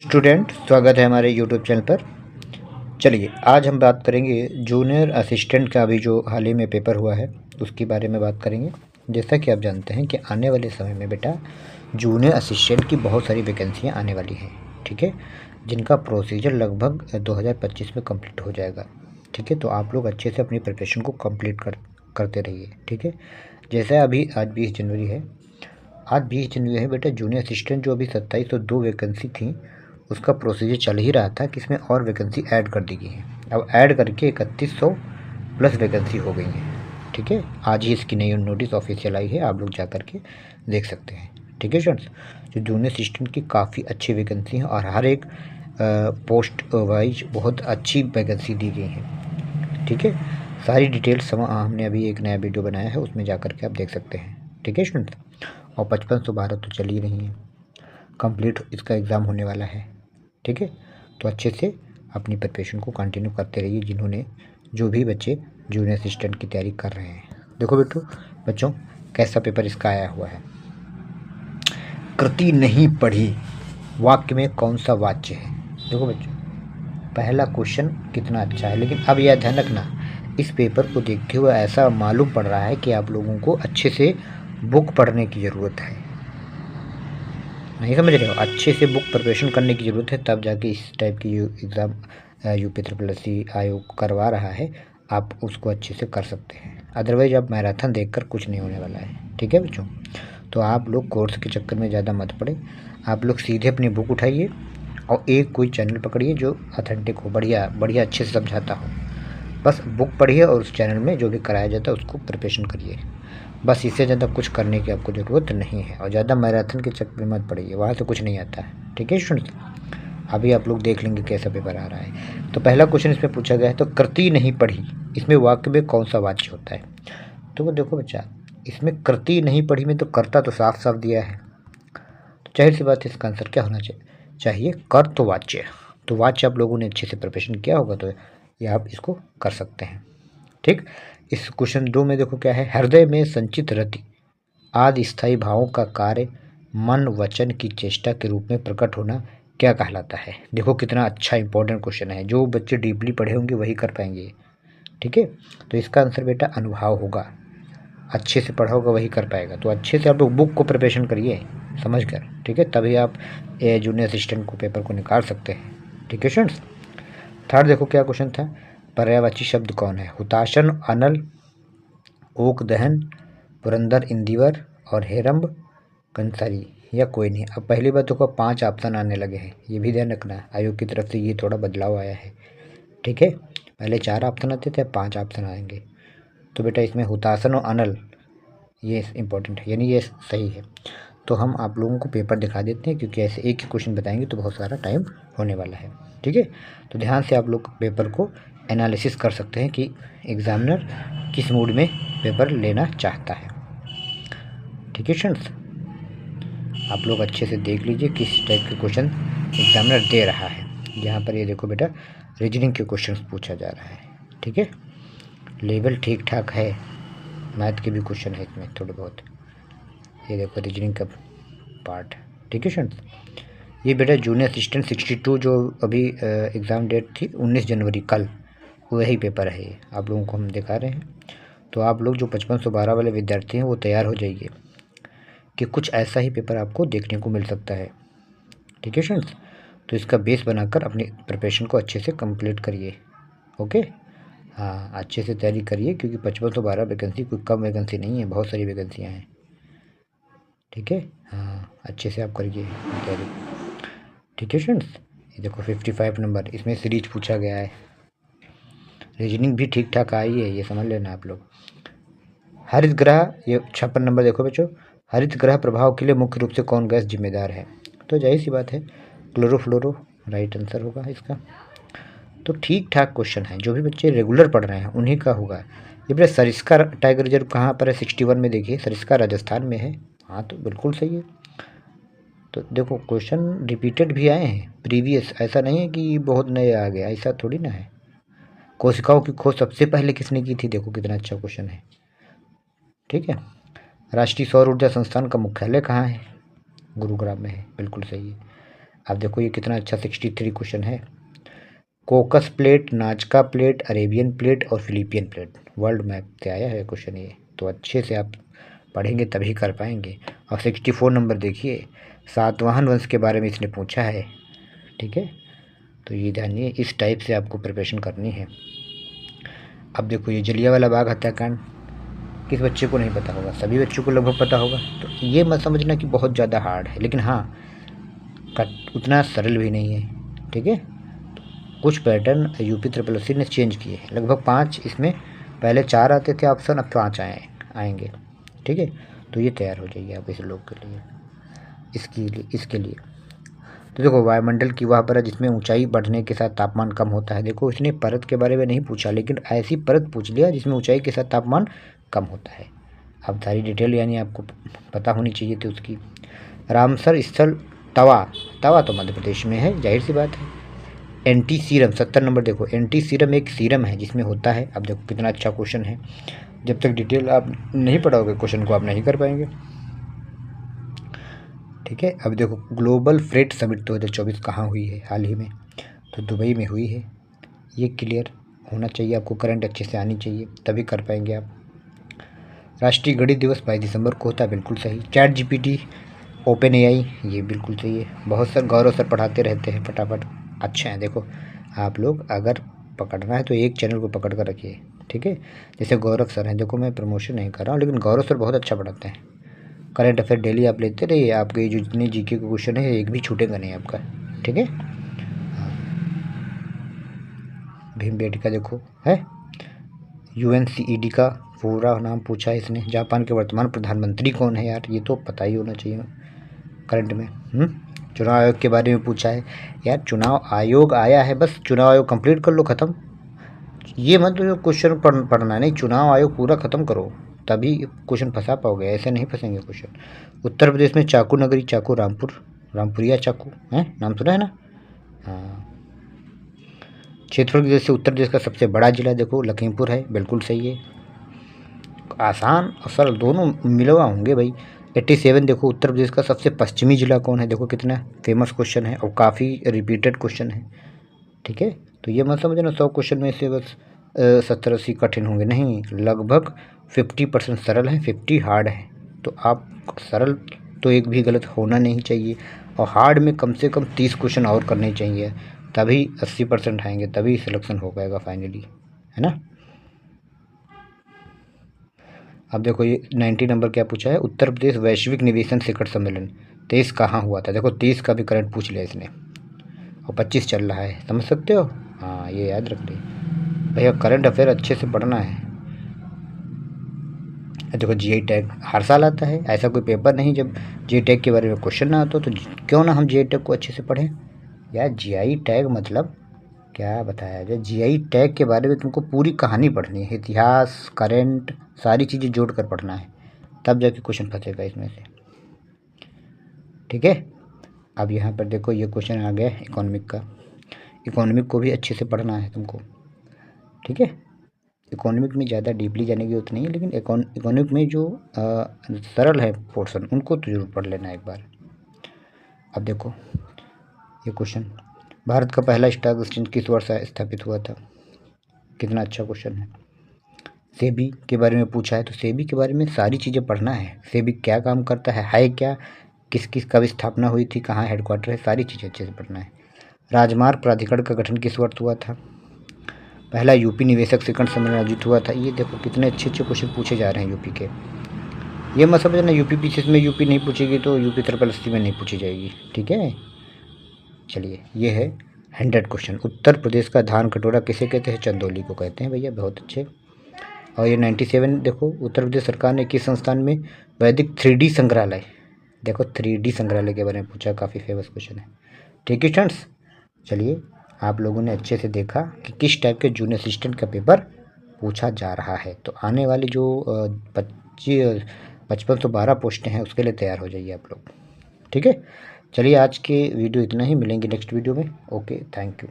Student, स्वागत है हमारे यूट्यूब चैनल पर। चलिए, आज हम बात करेंगे जूनियर असिस्टेंट का अभी जो हाल ही में पेपर हुआ है उसके बारे में बात करेंगे। जैसा कि आप जानते हैं कि आने वाले समय में बेटा जूनियर असिस्टेंट की बहुत सारी वैकेंसियां आने वाली हैं, ठीक है, जिनका प्रोसीजर लगभग 2025 में कंप्लीट हो जाएगा। ठीक है, तो आप लोग अच्छे से अपनी प्रिपरेशन को कंप्लीट करते रहिए। ठीक है, जैसा अभी आज 20 जनवरी है, आज 20 जनवरी है बेटा। जूनियर असिस्टेंट जो अभी 2702 वैकेंसी थी उसका प्रोसीजर चल ही रहा था कि इसमें और वैकेंसी ऐड कर दी गई है। अब ऐड करके 3100 प्लस वैकेंसी हो गई है। ठीक है, आज ही इसकी नई नोटिस ऑफिशियल आई है, आप लोग जा कर के देख सकते हैं। ठीक है स्टूडेंट्स, जो जूनियर असिस्टेंट की काफ़ी अच्छी वैकेंसी है और हर एक पोस्ट वाइज बहुत अच्छी वैकेंसी दी गई है। ठीक है, सारी डिटेल्स हमने अभी एक नया वीडियो बनाया है, उसमें जा कर के आप देख सकते हैं। ठीक है स्टूडेंट्स, और 5512 तो चल ही रही है, कंप्लीट इसका एग्ज़ाम होने वाला है। ठीक है, तो अच्छे से अपनी प्रिपरेशन को कंटिन्यू करते रहिए, जिन्होंने जो भी बच्चे जूनियर असिस्टेंट की तैयारी कर रहे हैं। देखो बच्चों कैसा पेपर इसका आया हुआ है। कृति नहीं पढ़ी, वाक्य में कौन सा वाच्य है। देखो बच्चों, पहला क्वेश्चन कितना अच्छा है, लेकिन अब यह ध्यान रखना, इस पेपर को देखते हुए ऐसा मालूम पड़ रहा है कि आप लोगों को अच्छे से बुक पढ़ने की ज़रूरत है। नहीं समझ रहे हो, अच्छे से बुक प्रिपरेशन करने की ज़रूरत है, तब जाके इस टाइप की एग्ज़ाम UPSSC आयोग करवा रहा है, आप उसको अच्छे से कर सकते हैं। अदरवाइज आप मैराथन देखकर कुछ नहीं होने वाला है। ठीक है बच्चों, तो आप लोग कोर्स के चक्कर में ज़्यादा मत पड़े, आप लोग सीधे अपनी बुक उठाइए और एक कोई चैनल पकड़िए जो ऑथेंटिक हो, बढ़िया बढ़िया अच्छे से समझाता हो। बस बुक पढ़िए और उस चैनल में जो भी कराया जाता है उसको प्रिपरेशन करिए। बस इससे ज़्यादा कुछ करने की आपको ज़रूरत नहीं है, और ज़्यादा मैराथन के चक्कर में मत पड़िए, वहाँ से कुछ नहीं आता है। ठीक है स्टूडेंट्स, अभी आप लोग देख लेंगे कैसा पेपर आ रहा है। तो पहला क्वेश्चन इसमें पूछा गया है, तो कृति नहीं पढ़ी, इसमें वाक्य में कौन सा वाच्य होता है। तो वो देखो बच्चा, इसमें कृति नहीं पढ़ी में तो कर्ता तो साफ साफ दिया है, तो जाहिर सी बात है इसका आंसर क्या होना चाहिए, कर्तवाच्य। तो वाच्य आप लोगों ने अच्छे से प्रिपरेशन किया होगा, तो ये आप इसको कर सकते हैं। ठीक, इस क्वेश्चन 2 में देखो क्या है, हृदय में संचित रति आदि स्थायी भावों का कार्य मन वचन की चेष्टा के रूप में प्रकट होना क्या कहलाता है। देखो कितना अच्छा इंपॉर्टेंट क्वेश्चन है, जो बच्चे डीपली पढ़े होंगे वही कर पाएंगे। ठीक है, तो इसका आंसर बेटा अनुभाव होगा, अच्छे से पढ़ा होगा वही कर पाएगा। तो अच्छे से आप लोग बुक को प्रिपरेशन करिए समझ कर, ठीक है, तभी आप जूनियर असिस्टेंट को पेपर को निकाल सकते हैं। ठीक है स्टूडेंट्स, थर्ड देखो क्या क्वेश्चन था, पर्यायवाची शब्द कौन है। हुताशन, अनल, ओक दहन, पुरंदर इंदिवर और हेरम्ब कंसारी, या कोई नहीं। अब पहली बात तो 5 ऑप्शन आने लगे हैं, ये भी ध्यान रखना है, आयोग की तरफ से ये थोड़ा बदलाव आया है। ठीक है, पहले 4 ऑप्शन आते थे, 5 ऑप्शन आएंगे। तो बेटा इसमें हुतासन और अनल ये इम्पोर्टेंट है, यानी ये सही है। तो हम आप लोगों को पेपर दिखा देते हैं, क्योंकि ऐसे एक ही क्वेश्चन बताएंगे तो बहुत सारा टाइम होने वाला है। ठीक है, तो ध्यान से आप लोग पेपर को एनालिसिस कर सकते हैं कि एग्ज़ामिनर किस मूड में पेपर लेना चाहता है। ठीक है स्टूडेंट्स, आप लोग अच्छे से देख लीजिए किस टाइप के क्वेश्चन एग्जामिनर दे रहा है। यहाँ पर ये देखो बेटा, रीजनिंग के क्वेश्चंस पूछा जा रहा है। ठीक है, लेवल ठीक ठाक है, मैथ के भी क्वेश्चन है इसमें थोड़े बहुत, ये देखो रीजनिंग का पार्ट। ठीक है स्टूडेंट्स, ये बेटा जूनियर असिस्टेंट 62 जो अभी एग्ज़ाम डेट थी 19 जनवरी, कल वही पेपर है, ये आप लोगों को हम दिखा रहे हैं। तो आप लोग जो 5512 वाले विद्यार्थी हैं वो तैयार हो जाइए कि कुछ ऐसा ही पेपर आपको देखने को मिल सकता है। ठीक है स्टूडेंट्स, तो इसका बेस बनाकर अपनी प्रिपरेशन को अच्छे से कंप्लीट करिए। ओके, हाँ अच्छे से तैयारी करिए, क्योंकि 5512 वैकेंसी कोई कम वैकेंसी नहीं है, बहुत सारी वैकेंसियाँ हैं। ठीक है, हाँ अच्छे से आप करिए तैयारी। ठीक है स्टूडेंट्स, ये देखो 55 नंबर इसमें सीरीज पूछा गया है, रीजनिंग भी ठीक ठाक आई है, ये समझ लेना आप लोग। हरित ग्रह, ये 56 नंबर देखो बच्चों, हरित ग्रह प्रभाव के लिए मुख्य रूप से कौन गैस जिम्मेदार है। तो जाहिर सी बात है क्लोरोफ्लोरो राइट आंसर होगा इसका। तो ठीक ठाक क्वेश्चन है, जो भी बच्चे रेगुलर पढ़ रहे हैं उन्हीं का होगा। ये बेटा सरिस्का टाइगर रिजर्व कहाँ पर है, 61 में देखिए, सरिस्का राजस्थान में है। हाँ तो बिल्कुल सही है। तो देखो क्वेश्चन रिपीटेड भी आए हैं प्रीवियस, ऐसा नहीं है कि बहुत नए आ गया, ऐसा थोड़ी ना है। कोशिकाओं की खोज सबसे पहले किसने की थी, देखो कितना अच्छा क्वेश्चन है। ठीक है, राष्ट्रीय सौर ऊर्जा संस्थान का मुख्यालय कहाँ है, गुरुग्राम में है, बिल्कुल सही है। अब देखो ये कितना अच्छा 63 क्वेश्चन है। कोकस प्लेट, नाजका प्लेट, अरेबियन प्लेट और फिलिपियन प्लेट, वर्ल्ड मैप से आया है क्वेश्चन ये। तो अच्छे से आप पढ़ेंगे तभी कर पाएंगे। और 64 नंबर देखिए, सातवाहन वंश के बारे में इसने पूछा है। ठीक है, तो ये जानिए, इस टाइप से आपको प्रिपरेशन करनी है। अब देखो ये जलियांवाला बाग हत्याकांड किस बच्चे को नहीं पता होगा, सभी बच्चों को लगभग पता होगा। तो ये मत समझना कि बहुत ज़्यादा हार्ड है, लेकिन हाँ उतना सरल भी नहीं है। ठीक है, कुछ पैटर्न यूपी ट्रिपल एससी ने चेंज किए हैं, लगभग 5 इसमें, पहले 4 आते थे ऑप्शन, अब 5 आएंगे। ठीक है, तो ये तैयार हो जाइए आप इस लोग के लिए, इसके लिए। तो देखो वायुमंडल की वह परत जिसमें ऊंचाई बढ़ने के साथ तापमान कम होता है। देखो इसने परत के बारे में नहीं पूछा, लेकिन ऐसी परत पूछ लिया जिसमें ऊंचाई के साथ तापमान कम होता है। अब सारी डिटेल यानी आपको पता होनी चाहिए थी उसकी। रामसर स्थल तवा तो मध्य प्रदेश में है, जाहिर सी बात है। एंटी सीरम 70 नंबर देखो, एंटी सीरम एक सीरम है जिसमें होता है। अब देखो कितना अच्छा क्वेश्चन है, जब तक डिटेल आप नहीं पढ़ोगे क्वेश्चन को आप नहीं कर पाएंगे। ठीक है, अब देखो ग्लोबल फ्रेट समिट 2024 कहाँ हुई है हाल ही में, तो दुबई में हुई है। ये क्लियर होना चाहिए आपको, करंट अच्छे से आनी चाहिए तभी कर पाएंगे आप। राष्ट्रीय गणित दिवस 22 दिसंबर को होता है, बिल्कुल सही। चैट जीपीटी, ओपन एआई, ये बिल्कुल सही है। बहुत सर गौरव सर पढ़ाते रहते हैं फटाफट, अच्छे हैं। देखो आप लोग अगर पकड़ना है तो एक चैनल को पकड़ कर रखिए। ठीक है, जैसे गौरव सर हैं, देखो मैं प्रमोशन नहीं कर रहा हूँ, लेकिन गौरव सर बहुत अच्छा पढ़ाते हैं। करंट अफेयर डेली आप लेते रहिए, आपके जो जितने जीके के क्वेश्चन है एक भी छूटेगा नहीं आपका। ठीक है, भीमबेटका देखो है, यूएनसीईडी का पूरा नाम पूछा है इसने। जापान के वर्तमान प्रधानमंत्री कौन है यार, ये तो पता ही होना चाहिए करंट में। चुनाव आयोग के बारे में पूछा है यार, चुनाव आयोग आया है, बस चुनाव आयोग कंप्लीट कर लो, ख़त्म। ये मत जो क्वेश्चन पढ़ना नहीं, चुनाव आयोग पूरा ख़त्म करो तभी क्वेश्चन फंसा पाओगे, ऐसे नहीं फंसेंगे क्वेश्चन। उत्तर प्रदेश में चाकू नगरी, चाकू रामपुरिया चाकू है, नाम सुना है ना। हाँ, क्षेत्रफल की वजह से उत्तर प्रदेश का सबसे बड़ा जिला देखो लखीमपुर है, बिल्कुल सही है। आसान और सरल दोनों मिलवा होंगे भाई। 87 देखो उत्तर प्रदेश का सबसे पश्चिमी जिला कौन है, देखो कितना फेमस क्वेश्चन है और काफ़ी रिपीटेड क्वेश्चन है। ठीक है, तो ये मत समझना 100 क्वेश्चन में से बस 70-80 कठिन होंगे, नहीं, लगभग 50% सरल हैं, 50 हार्ड हैं। तो आप सरल तो एक भी गलत होना नहीं चाहिए, और हार्ड में कम से कम 30 क्वेश्चन और करने चाहिए, तभी 80% आएंगे, तभी सिलेक्शन हो पाएगा फाइनली, है ना। अब देखो ये 90 नंबर क्या पूछा है, उत्तर प्रदेश वैश्विक निवेशन शिखर सम्मेलन 23 कहाँ हुआ था। देखो 23 का भी करंट पूछ लिया इसने, और 25 चल रहा है, समझ सकते हो। हाँ ये याद रख ली भैया, करंट अफेयर अच्छे से पढ़ना है। देखो जीआई टैग हर साल आता है, ऐसा कोई पेपर नहीं जब जीआई टैग के बारे में क्वेश्चन ना आता, तो क्यों ना हम जीआई टैग को अच्छे से पढ़ें यार। जीआई टैग मतलब क्या बताया जाए, जीआई टैग के बारे में तुमको पूरी कहानी पढ़नी है, इतिहास करंट सारी चीज़ें जोड़ कर पढ़ना है, तब जाके क्वेश्चन फंसेगा इसमें से। ठीक है, अब यहाँ पर देखो ये क्वेश्चन आ गया इकोनॉमिक का, इकोनॉमिक को भी अच्छे से पढ़ना है तुमको। ठीक है, इकोनॉमिक में ज़्यादा डीपली जाने की जरूरत नहीं है, लेकिन इकोनॉमिक में जो सरल है पोर्शन उनको तो जरूर पढ़ लेना एक बार। अब देखो ये क्वेश्चन, भारत का पहला स्टॉक एक्सचेंज किस वर्ष स्थापित हुआ था, कितना अच्छा क्वेश्चन है। सेबी के बारे में पूछा है, तो सेबी के बारे में सारी चीज़ें पढ़ना है, सेबी क्या काम करता है क्या, किस किस कब स्थापना हुई थी, कहाँ हेडक्वार्टर है, सारी चीज़ें अच्छे से पढ़ना है। राजमार्ग प्राधिकरण का गठन किस वर्ष हुआ था, पहला यूपी निवेशक शिखर सम्मेलन आयोजित हुआ था। ये देखो कितने अच्छे अच्छे क्वेश्चन पूछे जा रहे हैं यूपी के। ये मत समझना यूपी पीसीएस में यूपी नहीं पूछेगी तो यूपी ट्रिपल एससी में नहीं पूछी जाएगी। ठीक है, चलिए ये है 100 क्वेश्चन। उत्तर प्रदेश का धान कटोरा किसे कहते हैं, चंदौली को कहते हैं भैया, बहुत अच्छे। और ये 97 देखो, उत्तर प्रदेश सरकार ने किस संस्थान में वैदिक 3D संग्रहालय, देखो 3D संग्रहालय के बारे में पूछा, काफ़ी फेमस क्वेश्चन है। ठीक है स्टूडेंट्स, चलिए आप लोगों ने अच्छे से देखा कि किस टाइप के जूनियर असिस्टेंट का पेपर पूछा जा रहा है। तो आने वाली जो 5512 पोस्टें हैं उसके लिए तैयार हो जाइए आप लोग। ठीक है, चलिए आज के वीडियो इतना ही, मिलेंगे नेक्स्ट वीडियो में। Okay, thank you.